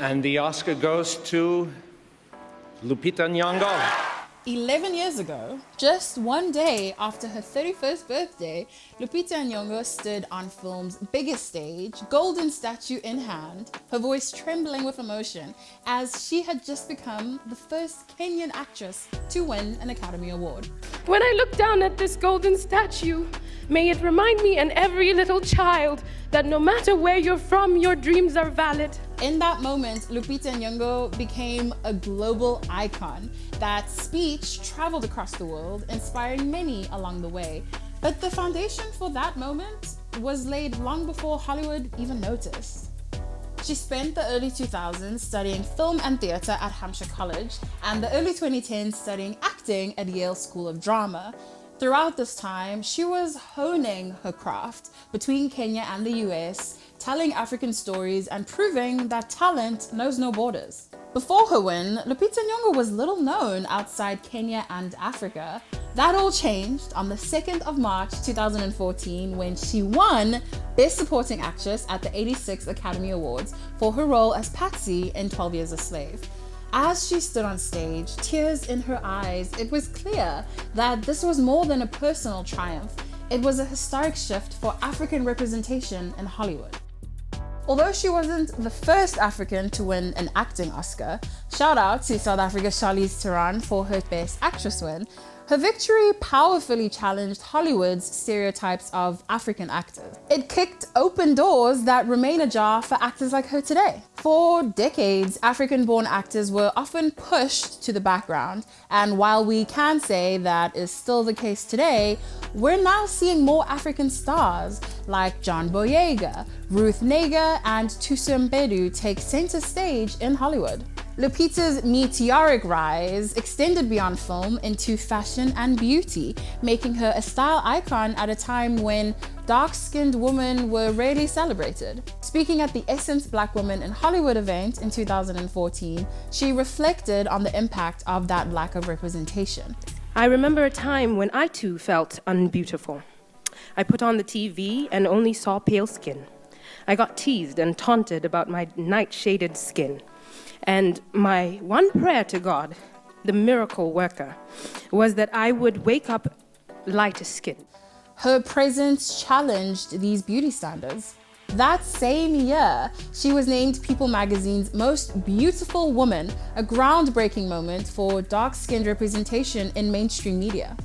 And the Oscar goes to Lupita Nyong'o. 11 years ago, just one day after her 31st birthday, Lupita Nyong'o stood on film's biggest stage, golden statue in hand, her voice trembling with emotion, as she had just become the first Kenyan actress to win an Academy Award. When I look down at this golden statue, may it remind me and every little child that no matter where you're from, your dreams are valid. In that moment, Lupita Nyong'o became a global icon. That speech traveled across the world, inspiring many along the way. But the foundation for that moment was laid long before Hollywood even noticed. She spent the early 2000s studying film and theater at Hampshire College and the early 2010s studying acting at Yale School of Drama. Throughout this time, she was honing her craft between Kenya and the US, telling African stories and proving that talent knows no borders. Before her win, Lupita Nyong'o was little known outside Kenya and Africa. That all changed on the 2nd of March 2014 when she won Best Supporting Actress at the 86th Academy Awards for her role as Patsy in 12 Years a Slave. As she stood on stage, tears in her eyes, it was clear that this was more than a personal triumph. It was a historic shift for African representation in Hollywood. Although she wasn't the first African to win an acting Oscar, shout out to South Africa's Charlize Theron for her Best Actress win, her victory powerfully challenged Hollywood's stereotypes of African actors. It kicked open doors that remain ajar for actors like her today. For decades, African-born actors were often pushed to the background, and while we can say that is still the case today, we're now seeing more African stars like John Boyega, Ruth Negga, and Thuso Mbedu take center stage in Hollywood. Lupita's meteoric rise extended beyond film into fashion and beauty, making her a style icon at a time when dark-skinned women were rarely celebrated. Speaking at the Essence Black Women in Hollywood event in 2014, she reflected on the impact of that lack of representation. I remember a time when I too felt unbeautiful. I put on the TV and only saw pale skin. I got teased and taunted about my night-shaded skin. And my one prayer to God, the miracle worker, was that I would wake up lighter skin. Her presence challenged these beauty standards. That same year, she was named People magazine's most beautiful woman, a groundbreaking moment for dark-skinned representation in mainstream media.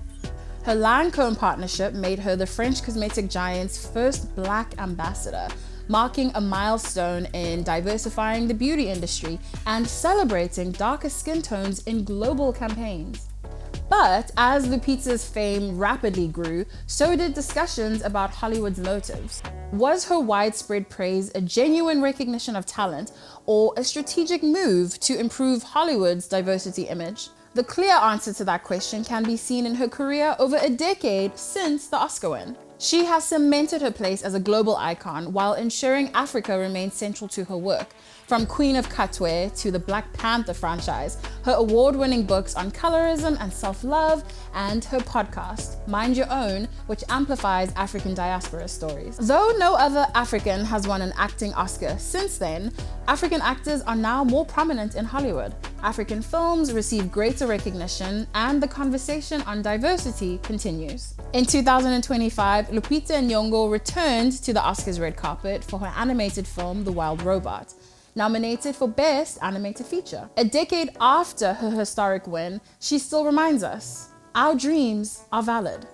Her Lancôme partnership made her the French cosmetic giant's first Black ambassador, marking a milestone in diversifying the beauty industry and celebrating darker skin tones in global campaigns. But as Lupita's fame rapidly grew, so did discussions about Hollywood's motives. Was her widespread praise a genuine recognition of talent or a strategic move to improve Hollywood's diversity image? The clear answer to that question can be seen in her career over a decade since the Oscar win. She has cemented her place as a global icon while ensuring Africa remains central to her work. From Queen of Katwe to the Black Panther franchise, her award-winning books on colorism and self-love, and her podcast, Mind Your Own, which amplifies African diaspora stories. Though no other African has won an acting Oscar since then, African actors are now more prominent in Hollywood. African films receive greater recognition, and the conversation on diversity continues. In 2025, Lupita Nyong'o returned to the Oscars red carpet for her animated film, The Wild Robot, nominated for Best Animated Feature. A decade after her historic win, she still reminds us, our dreams are valid.